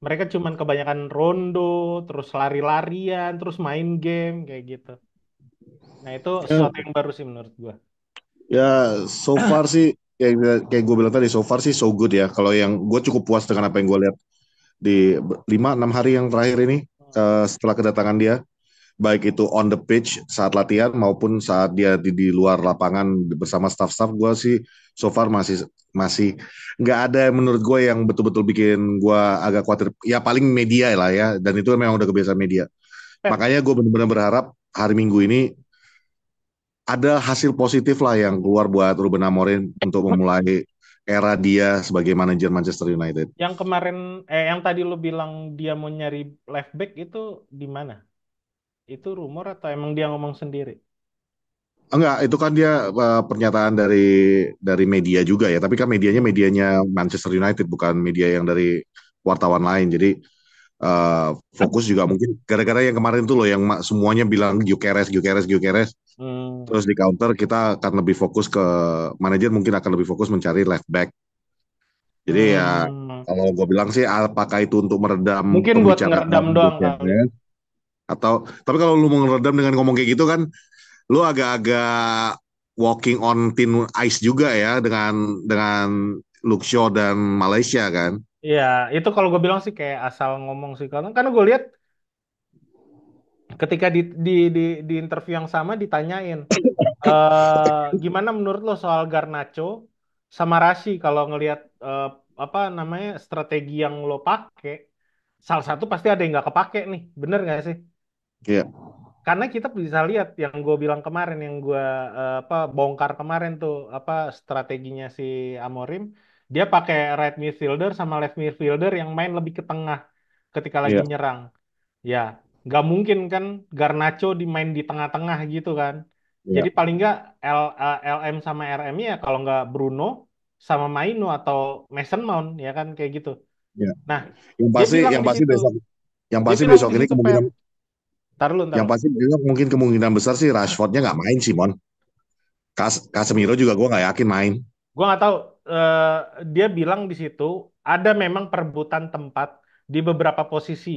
Mereka cuman kebanyakan rondo, terus lari-larian, terus main game kayak gitu. Nah, itu Ya, sesuatu yang baru sih menurut gue. ya, so far sih kayak gue bilang tadi, so far sih so good ya. Kalau yang gue cukup puas dengan apa yang gue lihat di 5-6 hari yang terakhir ini setelah kedatangan dia, baik itu on the pitch saat latihan maupun saat dia di luar lapangan bersama staff-staff, gue sih so far masih masih nggak ada yang menurut gue yang betul-betul bikin gue agak khawatir. Ya paling media lah ya, dan itu memang udah kebiasaan media. Pep, Makanya gue benar-benar berharap hari Minggu ini ada hasil positif lah yang keluar buat Ruben Amorim untuk memulai era dia sebagai manajer Manchester United. yang kemarin, yang tadi lu bilang dia mau nyari left back itu di mana? Itu rumor atau emang dia ngomong sendiri? Enggak, itu kan dia pernyataan dari media juga ya. Tapi kan medianya Hmm. medianya Manchester United, bukan media yang dari wartawan lain. Jadi eh, fokus juga mungkin gara-gara yang kemarin tuh loh yang semuanya bilang Gyökeres, Gyökeres, Gyökeres. Hmm. Terus di counter kita akan lebih fokus ke manajer, mungkin akan lebih fokus mencari left back. Jadi ya Hmm. kalau gue bilang sih apakah itu untuk meredam Mungkin buat ngeredam pembicaraan doang kali. Gyökeres atau tapi kalau lu mau ngeredam dengan ngomong kayak gitu kan lu agak-agak walking on thin ice juga ya dengan Luke Shaw dan Malaysia kan. Iya, itu kalau gue bilang sih kayak asal ngomong sih. Karena gue lihat ketika di interview yang sama ditanyain, gimana menurut lo soal Garnacho sama Rasi kalau ngelihat apa namanya strategi yang lo pakai, salah satu pasti ada yang nggak kepake nih, bener nggak sih? Iya, Karena kita bisa lihat yang gue bilang kemarin, yang gue apa bongkar kemarin tuh apa strateginya si Amorim, dia pakai right midfielder sama left midfielder yang main lebih ke tengah ketika lagi iya, nyerang. Ya, nggak mungkin kan Garnacho dimain di tengah-tengah gitu kan. Jadi iya, paling nggak LM sama RM ya kalau nggak Bruno sama Maino atau Mason Mount ya kan kayak gitu. iya. Nah, Yang dia pasti bilang yang di pasti situ, besok yang dia pasti bilang besok di ini situ Pep. kemungkinan Ntar lu, ntar yang lu. pasti besok mungkin kemungkinan besar sih Rashfordnya nggak main Simon. Casemiro juga gue nggak yakin main. Gua nggak tahu. eh, dia bilang di situ ada memang perebutan tempat di beberapa posisi.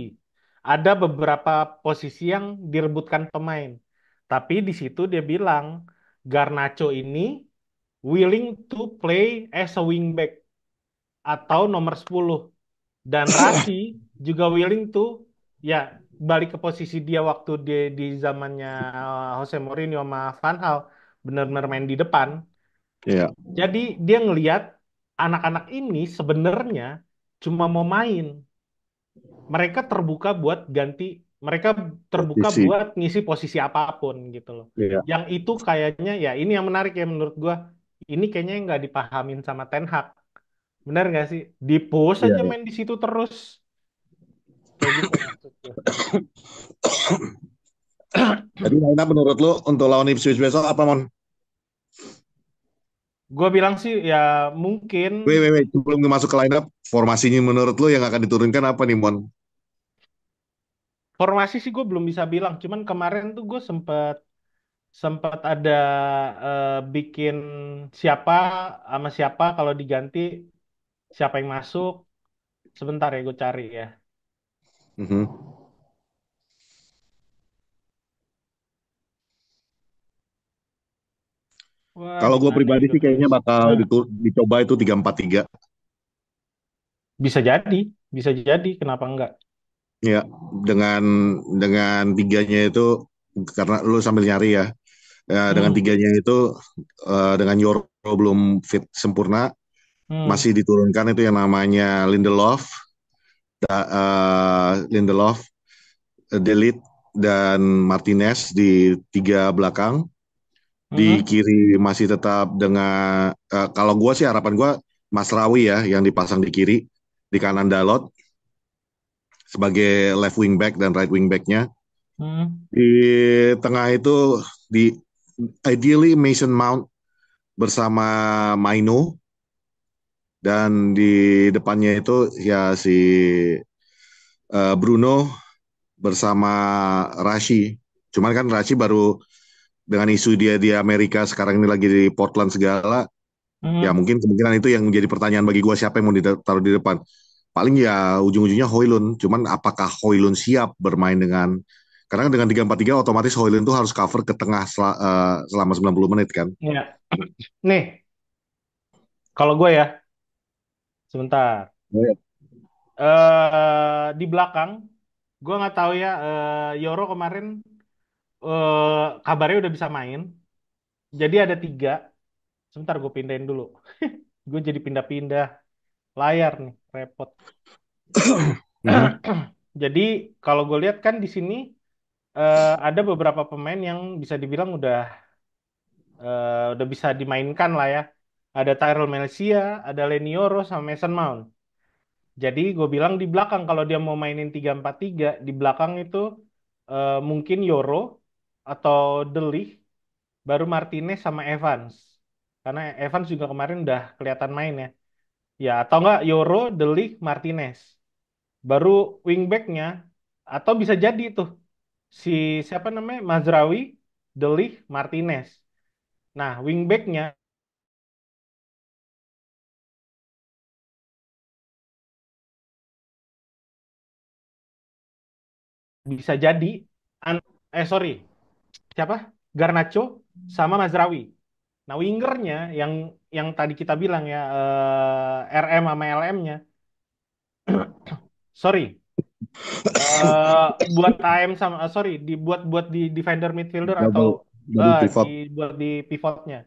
Ada beberapa posisi yang direbutkan pemain. Tapi di situ dia bilang Garnacho ini willing to play as a wingback atau nomor 10. Dan Rasi juga willing to ya balik ke posisi dia waktu dia di zamannya Jose Mourinho sama Van Gaal benar-benar main di depan. Iya, Jadi dia ngelihat anak-anak ini sebenarnya cuma mau main. Mereka terbuka buat ganti, mereka terbuka posisi. buat ngisi posisi apapun gitu loh. Iya, Yang itu kayaknya ya ini yang menarik ya menurut gua. Ini kayaknya nggak dipahamin sama Ten Hag. Bener nggak sih? Di push iya, aja iya. main di situ terus. Kayak gitu maksud gua. Jadi Maina menurut lo untuk lawan Ipswich besok apa Mon? Gua bilang sih ya mungkin Sebelum masuk ke line up, formasinya menurut lo yang akan diturunkan apa nih Mon? formasi sih gue belum bisa bilang. Cuman kemarin tuh gue sempet sempat ada bikin siapa sama siapa kalau diganti siapa yang masuk. Sebentar ya gue cari ya. Mhm. Wah, Kalau di gue mana pribadi itu sih kayaknya tulis? bakal dicoba itu 3-4-3. Bisa jadi, bisa jadi. Kenapa enggak? Ya, dengan tiganya itu karena lu sambil nyari ya. Ya, dengan Hmm, tiganya itu dengan Euro belum fit sempurna, hmm, masih diturunkan itu yang namanya Lindelof, Lindelof, Delite dan Martinez di tiga belakang. Di hmm, kiri masih tetap dengan kalau gue sih harapan gue Masraoui ya yang dipasang di kiri, di kanan Dalot sebagai left wing back dan right wing backnya. hmm. Di tengah itu di ideally Mason Mount bersama Maino dan di depannya itu ya si Bruno bersama Rashi. Cuman kan Rashi baru dengan isu dia di Amerika sekarang ini lagi di Portland segala, ya Hmm. mungkin kemungkinan itu yang menjadi pertanyaan bagi gue siapa yang mau ditaruh di depan. Paling ya ujung-ujungnya Hoylund. Cuman apakah Hoylund siap bermain dengan karena dengan 3-4-3 otomatis Hoylund tuh harus cover ke tengah selama 90 menit kan. Ya. Nih, kalau gue ya, sebentar. Ya. Di belakang, gue nggak tahu ya. Yoro kemarin kabarnya udah bisa main. Jadi ada tiga. Sebentar gue pindahin dulu. Gue jadi pindah-pindah layar nih, repot. Mhm. Jadi kalau gue lihat kan di sini ada beberapa pemain yang bisa dibilang udah bisa dimainkan lah ya. Ada Tyrell Malacia, ada Lenioro sama Mason Mount. Jadi gue bilang di belakang kalau dia mau mainin 3-4-3 di belakang itu mungkin Yoro atau De Ligt, baru Martinez sama Evans. Karena Evans juga kemarin udah kelihatan main ya. Ya atau enggak Yoro, De Ligt, Martinez. Baru wingbacknya atau bisa jadi tuh si siapa namanya Mazraoui, De Ligt, Martinez. Nah wingbacknya bisa jadi sorry siapa Garnacho sama Mazraoui. Nah, wingernya yang tadi kita bilang ya RM sama LM-nya. Sorry, eh buat AM sama sorry, dibuat buat di defender midfielder atau Double pivot. dibuat di pivotnya.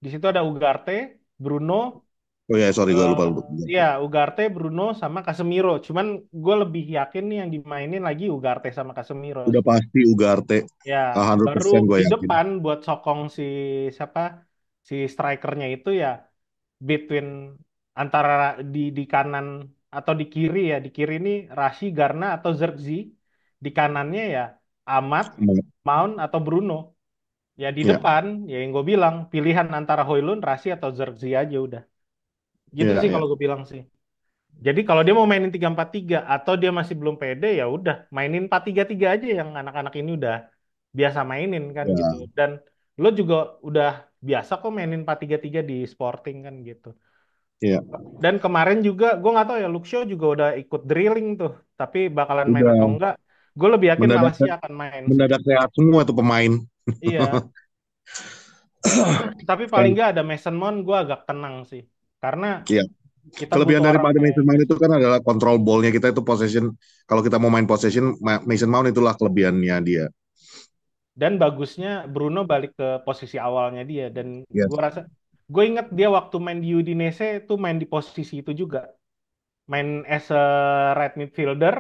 Di situ ada Ugarte, Bruno, Oh ya, sorry gue lupa. ya Ugarte, Bruno sama Casemiro. Cuman gue lebih yakin nih yang dimainin lagi Ugarte sama Casemiro Udah sih. pasti Ugarte Ya, baru 100% gue di yakin. depan buat sokong siapa si strikernya itu ya between antara di kanan atau di kiri ya di kiri ini Rashi Garna atau Zirkzee di kanannya ya Ahmad Mount atau Bruno ya di Ya, depan ya yang gue bilang pilihan antara Højlund Rashi atau Zirkzee aja udah gitu ya, sih ya, kalau gue bilang sih jadi kalau dia mau mainin 3-4-3 atau dia masih belum pede ya udah mainin 4-3-3 aja yang anak-anak ini udah biasa mainin kan gitu ya, dan lo juga udah biasa kok mainin 4-3-3 di Sporting kan gitu. ya. Dan kemarin juga gue nggak tahu ya Luke Shaw juga udah ikut drilling tuh. Tapi bakalan main atau Udah enggak, gue lebih yakin mendadak Malaysia akan main sih. mendadak sehat semua tuh pemain. Iya, tapi paling Kayak- nggak ada Mason Mount gue agak tenang sih. Karena Iya. kita Kelebihan butuh orang daripada kayak Mason Mount itu Mason. kan adalah kontrol ballnya kita itu possession. Kalau kita mau main possession, Mason Mount itulah kelebihannya dia. Dan bagusnya Bruno balik ke posisi awalnya dia. Dan gue Yes. rasa, gue inget dia waktu main di Udinese tuh main di posisi itu juga. Main as a right midfielder,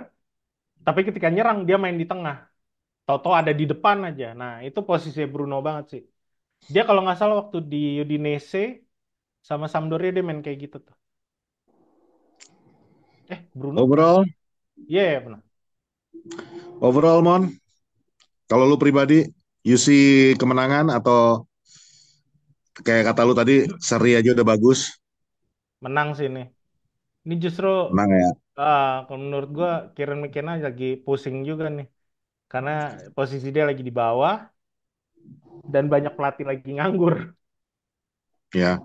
tapi ketika nyerang dia main di tengah. Toto ada di depan aja. Nah, itu posisi Bruno banget sih. Dia kalau nggak salah waktu di Udinese sama Sampdoria dia main kayak gitu tuh. Bruno pernah. Overall, Iya, yeah, benar. Mon, kalau lu pribadi, you see kemenangan atau kayak kata lu tadi, seri aja udah bagus. Menang sih nih. Ini justru Menang ya. kalau menurut gua Kieran McKenna lagi pusing juga nih. Karena posisi dia lagi di bawah dan banyak pelatih lagi nganggur. Ya,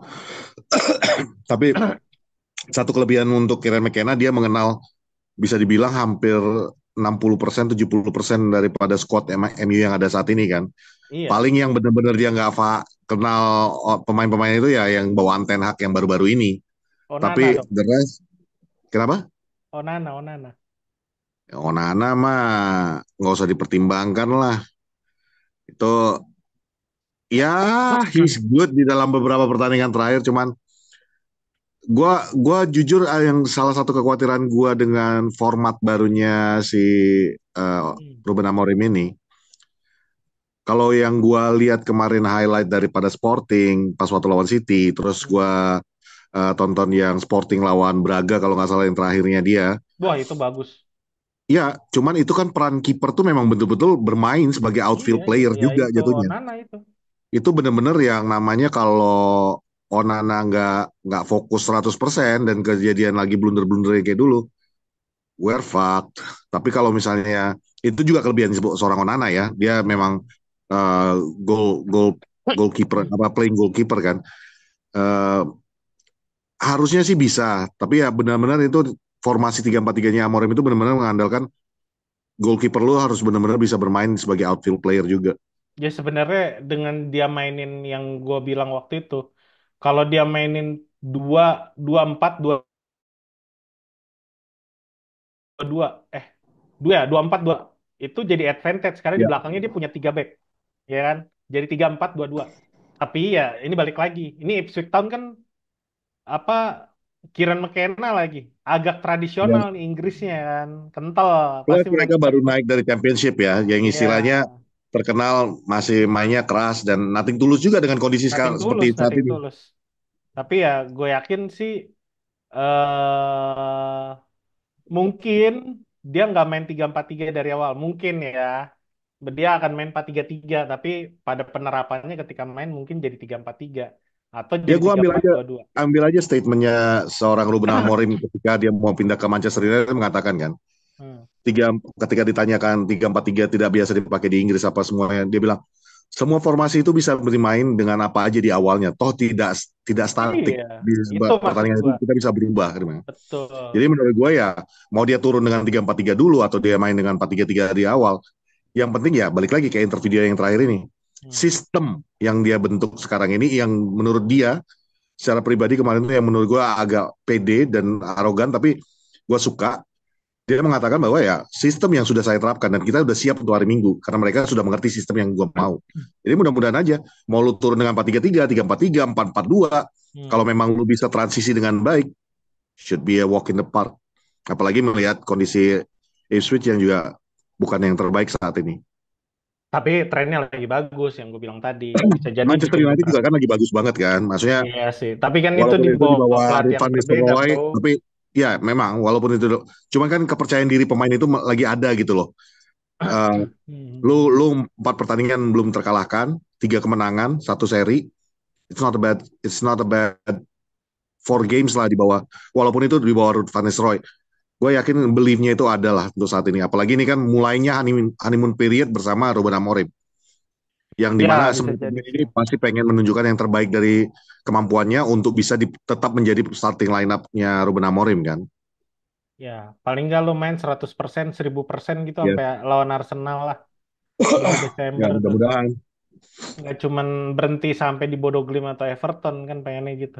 tapi satu kelebihan untuk Kieran McKenna dia mengenal bisa dibilang hampir 60% 70% daripada squad MU yang ada saat ini kan. Iya. Paling yang benar-benar dia nggak kenal pemain-pemain itu ya yang bawaan Ten Hag yang baru-baru ini. Onana Tapi dong. the rest, Kenapa? Onana, Onana. Onana mah nggak usah dipertimbangkan lah. Itu ya he's good di dalam beberapa pertandingan terakhir. Cuman gua jujur yang salah satu kekhawatiran gua dengan format barunya si eh, Hmm. Ruben Amorim ini. Kalau yang gua lihat kemarin highlight daripada Sporting pas waktu lawan City, terus Hmm. gua tonton yang Sporting lawan Braga kalau nggak salah yang terakhirnya dia. Wah, itu bagus. Ya, cuman itu kan peran kiper tuh memang betul-betul bermain sebagai Iya, outfield player ya juga itu jatuhnya. Onana itu. Itu bener-bener yang namanya kalau Onana nggak fokus 100% dan kejadian lagi blunder-blunder kayak dulu, we're fucked. Tapi kalau misalnya itu juga kelebihan seorang Onana ya, dia memang Hmm. uh, goal goal goalkeeper apa playing goalkeeper kan. Uh, Harusnya sih bisa, tapi ya benar-benar itu formasi 3-4-3-nya Amorim itu benar-benar mengandalkan goalkeeper lu harus benar-benar bisa bermain sebagai outfield player juga. Ya sebenarnya dengan dia mainin yang gue bilang waktu itu, kalau dia mainin dua dua empat dua dua dua empat dua itu jadi advantage karena di Ya, belakangnya dia punya tiga back, ya kan? Jadi 3-4-2-2. Tapi ya ini balik lagi. Ini Ipswich Town kan apa Kieran McKenna lagi, agak ya. tradisional nih Inggrisnya kan, kental, Plus pasti main mereka baru cepet. naik dari championship ya, yang istilahnya Ya, terkenal masih mainnya keras dan nothing tulus juga dengan kondisi seperti saat nothing ini. tulus. Tapi ya gue yakin sih eh mungkin dia nggak main 3-4-3 dari awal. Mungkin ya. Dia akan main 4-3-3. Tapi pada penerapannya ketika main mungkin jadi 3-4-3. Atau Ya jadi gue tiga empat dua dua. ambil aja statementnya seorang Ruben Amorim ketika dia mau pindah ke Manchester United mengatakan kan, Hmm. tiga ketika ditanyakan 3-4-3 tidak biasa dipakai di Inggris apa semuanya, dia bilang semua formasi itu bisa bermain dengan apa aja di awalnya, toh tidak statik Iya, di itu maksud pertandingan itu gua. kita bisa berubah. Jadi Betul. menurut gue ya mau dia turun dengan 3-4-3 dulu atau dia main dengan 4-3-3 di awal, yang penting ya balik lagi kayak interview dia yang terakhir ini. Hmm. Sistem yang dia bentuk sekarang ini yang menurut dia secara pribadi kemarin itu yang menurut gue agak pede dan arogan tapi gue suka. Dia mengatakan bahwa ya sistem yang sudah saya terapkan dan kita sudah siap untuk hari Minggu karena mereka sudah mengerti sistem yang gue mau. Jadi mudah-mudahan aja mau lu turun dengan 4-3-3, 3-4-3, 4-4-2, Hmm. kalau memang lu bisa transisi dengan baik, should be a walk in the park. Apalagi melihat kondisi Ipswich yang juga bukan yang terbaik saat ini. Tapi trennya lagi bagus yang gue bilang tadi. Bisa jadi Manchester bikin United kita. juga kan lagi bagus banget kan. Maksudnya Iya sih. Tapi kan itu walaupun di itu di bawah bawah pelatih yang Van berbeda, Nistelrooy, bro. tapi ya memang walaupun itu, cuman kan kepercayaan diri pemain itu lagi ada gitu loh. Uh, lu Hmm. lu 4 pertandingan belum terkalahkan, 3 kemenangan, 1 seri. It's not a bad 4 games lah di bawah. Walaupun itu di bawah Ruud van Nistelrooy. Gue yakin beliefnya itu ada lah untuk saat ini. Apalagi ini kan mulainya honeymoon period bersama Ruben Amorim. Yang Ya, dimana bisa semua jadi pemain sih. ini pasti pengen menunjukkan yang terbaik dari kemampuannya untuk bisa tetap menjadi starting line-up-nya Ruben Amorim kan. Ya, paling nggak lu main 100%, 1000% gitu Ya, sampai lawan Arsenal lah di ya Desember tuh. mudah-mudahan. Nggak cuman berhenti sampai di Bodo Glimt atau Everton kan pengennya gitu.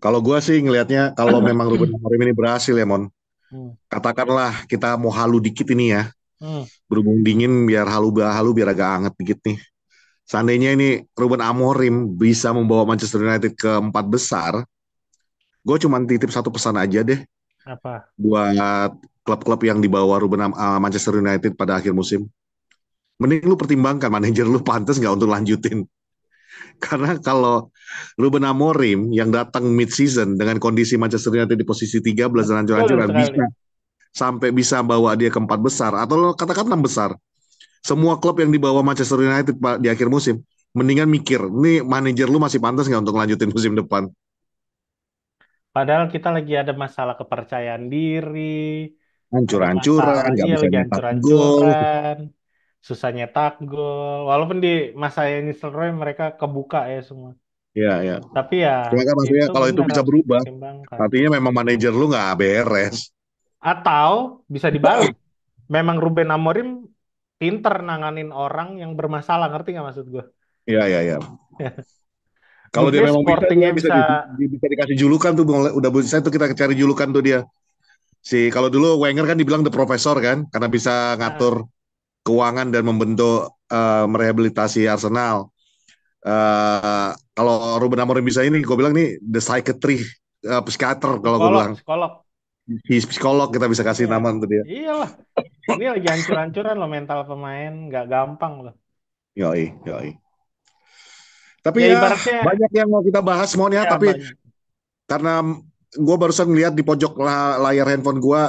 Kalau gue sih ngelihatnya kalau memang Ruben Amorim ini berhasil ya Mon. Hmm. Katakanlah kita mau halu dikit ini ya. Hmm. Berhubung dingin biar halu biar agak anget dikit nih. Seandainya ini Ruben Amorim bisa membawa Manchester United ke 4 besar, gue cuma titip satu pesan aja deh Apa? buat klub-klub yang dibawa Manchester United pada akhir musim. Mending lu pertimbangkan manajer lu pantas nggak untuk lanjutin. Karena kalau Ruben Amorim yang datang mid season dengan kondisi Manchester United di posisi 13 dan Betul hancur-hancuran sekali. bisa bawa dia ke 4 besar atau katakan 6 besar. Semua klub yang dibawa Manchester United di akhir musim mendingan mikir, nih manajer lu masih pantas nggak untuk lanjutin musim depan? Padahal kita lagi ada masalah kepercayaan diri, ada Hancur-hancuran, masalah, nggak iya bisa lagi nyetak gol. hancur-hancuran, susah nyetak gol. Walaupun di masa ini Nistelrooy mereka kebuka ya semua. Ya, ya. Tapi ya Cuma kan maksudnya itu kalau itu benar bisa harus berubah, dipertimbangkan. artinya memang manajer lu nggak beres. Atau bisa dibalik. Memang Ruben Amorim pinter nanganin orang yang bermasalah, ngerti nggak maksud gue? Ya, ya, ya. Kalau dia Mungkin memang bisa, dia Sportingnya bisa bisa bisa dikasih julukan tuh, udah bisa tuh kita cari julukan tuh dia. Kalau dulu Wenger kan dibilang the professor kan, karena bisa Ah, ngatur keuangan dan membentuk merehabilitasi Arsenal. Kalau Ruben Amorim bisa ini, gue bilang nih the psychiatry, psikiater kalau gue psikolog, bilang. psikolog. Psikolog kita bisa kasih Iya, nama untuk dia. iyalah. Ini lagi hancur-hancuran loh mental pemain, nggak gampang loh. Yoi, yoi. Tapi Ya ya ibaratnya, banyak yang mau kita bahas semuanya. ya Tapi banyak. karena gue barusan lihat di pojok layar handphone gue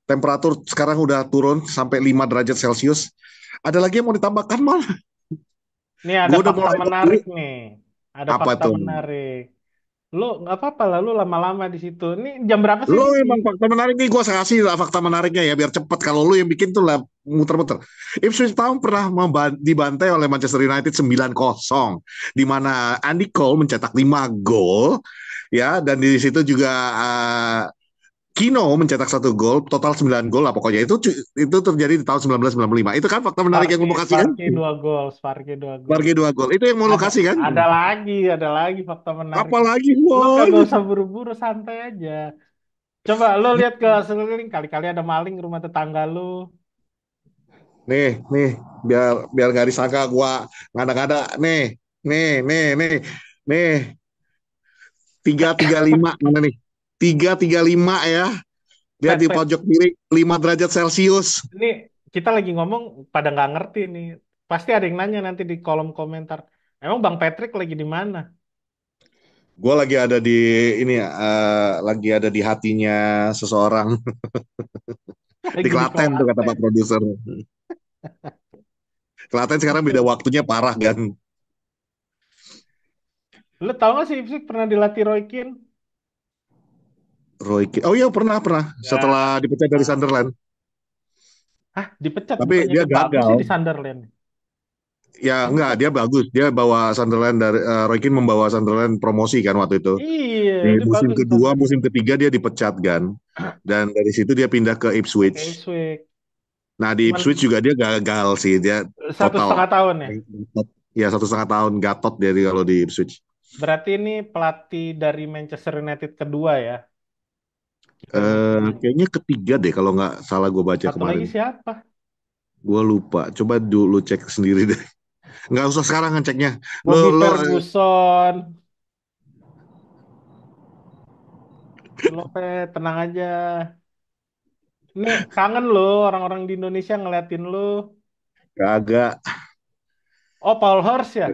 temperatur sekarang udah turun sampai 5 derajat Celcius. Ada lagi yang mau ditambahkan mal? Nih ada Gue udah fakta mulai menarik berdiri. nih. Ada Apa fakta tuh? menarik. Lu nggak apa-apa lah, lu lama-lama di situ. Ini jam berapa sih Lo ini di? emang fakta menarik nih, gue kasih lah fakta menariknya ya biar cepet. Kalau lu yang bikin tuh lah muter-muter. Ipswich Town pernah dibantai oleh Manchester United 9-0, di mana Andy Cole mencetak 5 gol ya, dan di situ juga Kino mencetak 1 gol, total 9 gol lah pokoknya. Itu terjadi di tahun 1995. Itu kan fakta menarik yang Sparky, lu mau kasih kan? Sparky 2 gol, Sparky 2 gol. Barge 2 gol. Itu yang mau lu Ada, kasih kan? ada lagi fakta menarik. Apalagi, Lu Won. kagak usah buru-buru, santai aja. Coba lu lihat ke sekeliling, kali-kali ada maling rumah tetangga lu. Nih, biar biar nggak disangka gua ngada-ngada. Nih, 335 mana nih? 335 ya. Lihat Pet, di pet. pojok kiri 5 derajat Celcius. Ini kita lagi ngomong pada nggak ngerti nih. Pasti ada yang nanya nanti di kolom komentar. Emang Bang Patrick lagi di mana? Gua lagi ada di ini ya, lagi ada di hatinya seseorang di Lagi di Klaten tuh kata Pak Klaten. produser. Klaten sekarang beda waktunya parah kan. Lu tau gak sih Ipswich pernah dilatih Roy Keane? Oh iya pernah setelah Ya, dipecat dari nah. Sunderland. Hah, dipecat Tapi bukannya dia dia bagus gagal. sih di Sunderland. Ya Yang enggak, dipecat. dia bagus. Dia bawa Sunderland dari Roy Keane membawa Sunderland promosi kan waktu itu. Iya, Di dia musim bagus di kedua, Sunderland. musim ketiga dia dipecat kan. Dan dari situ dia pindah ke Ke Ipswich. Ipswich. Nah di Cuman Ipswich juga dia gagal sih. Dia satu total. setengah tahun ya. Ya 1,5 tahun gatot dia kalau di Ipswich. Berarti ini pelatih dari Manchester United kedua ya. Kedua. Kayaknya ketiga deh kalau nggak salah gue baca Satu lagi kemarin. siapa? Gue lupa. Coba dulu cek sendiri deh. Nggak usah sekarang ngeceknya. Lo Bobby lo Ferguson. Lope, tenang aja. Ini kangen loh orang-orang di Indonesia ngeliatin lu. kagak. Oh, Paul Hurst ya?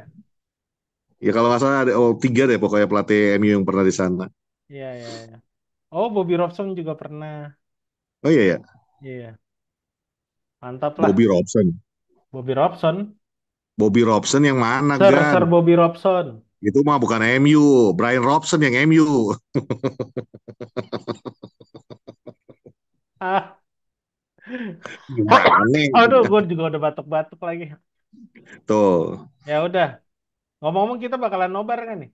Ya kalau nggak salah ada tiga deh pokoknya pelatih MU yang pernah di sana. Iya, iya, iya. Oh, Bobby Robson juga pernah. Oh iya ya, Iya, mantap Bobby lah. Robson. Bobby Robson. Bobby Robson yang mana Sir Gan? Bobby Robson. Itu mah bukan MU. Brian Robson yang MU. Ah, Gimana? aduh, gue juga udah batuk-batuk lagi. Tuh. Ya udah, ngomong-ngomong kita bakalan nobar kan nih?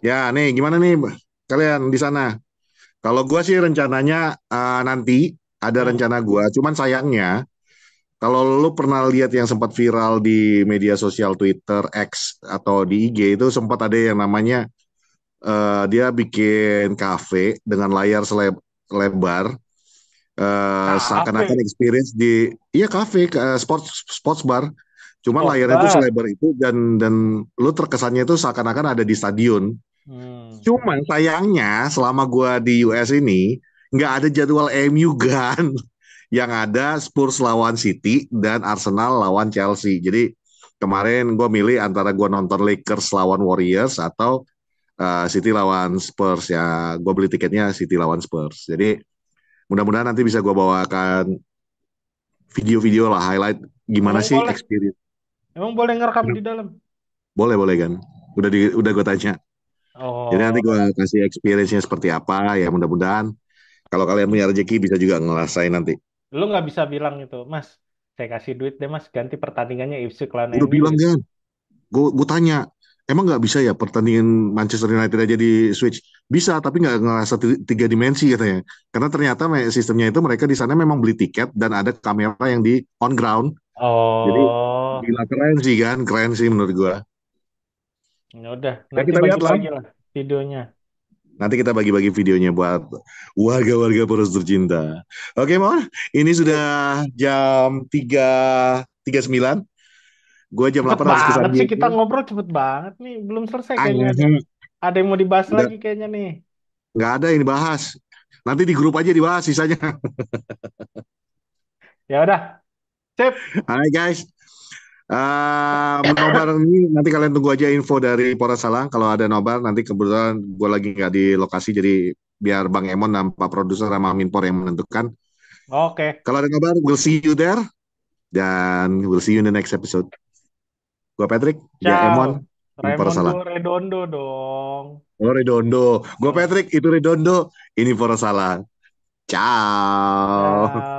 Ya nih gimana nih kalian di sana? Kalau gua sih rencananya nanti ada Hmm. rencana gua. Cuman sayangnya kalau lu pernah lihat yang sempat viral di media sosial Twitter, X atau di IG itu sempat ada yang namanya dia bikin kafe dengan layar lebar, seakan-akan Kafe, experience di iya kafe, sports sports bar. Cuman sports layarnya itu bar. selebar itu dan lu terkesannya itu seakan-akan ada di stadion. Hmm. Cuman sayangnya selama gua di US ini nggak ada jadwal MU kan. Yang ada Spurs lawan City dan Arsenal lawan Chelsea. Jadi kemarin gue milih antara gue nonton Lakers lawan Warriors atau City lawan Spurs ya. Gue beli tiketnya City lawan Spurs. Jadi mudah-mudahan nanti bisa gue bawakan video-video lah highlight gimana Emang sih boleh, experience. emang boleh ngerekam di dalam. Boleh boleh kan? Udah gue tanya. Jadi nanti gue Oh, kasih experience-nya seperti apa ya mudah-mudahan kalau kalian punya rezeki bisa juga ngerasain nanti. lu nggak bisa bilang itu, Mas. Saya kasih duit deh, Mas. Ganti pertandingannya Ipswich lawan Udah MU bilang gitu. kan, gue tanya, emang nggak bisa ya pertandingan Manchester United aja di Switch? Bisa, tapi nggak ngerasa tiga dimensi katanya. Karena ternyata sistemnya itu mereka di sana memang beli tiket dan ada kamera yang di on ground. Jadi Oh, gila keren sih kan, keren sih menurut gua. ya udah. Ya Nanti kita lihat lah. bagi-bagi lah videonya. Nanti kita bagi-bagi videonya buat warga-warga Poros tercinta. Oke, Mon. Ini sudah jam 3.39. Gue jam Cepet 8 harus ke San banget sih kita Diego. ngobrol cepet banget nih. Belum selesai kayaknya. Mhm. Ada yang mau dibahas Udah lagi kayaknya nih. nggak ada ini bahas. Nanti di grup aja dibahas sisanya. Ya udah, sip. Hai guys. Nobar ini nanti kalian tunggu aja info dari Polres Salang. Kalau ada nobar nanti kebetulan gue lagi nggak di lokasi jadi biar Bang Emon dan Pak Produser sama Minpor yang menentukan. Oke, Kalau ada nobar, we'll see you there dan we'll see you in the next episode. Gue Patrick, dia Emon, ciao. ini Polres Raimundo Salang. Redondo dong. Oh Redondo, gue Hmm. Patrick, itu Redondo, ini Polres Salang. Ciao. Ciao.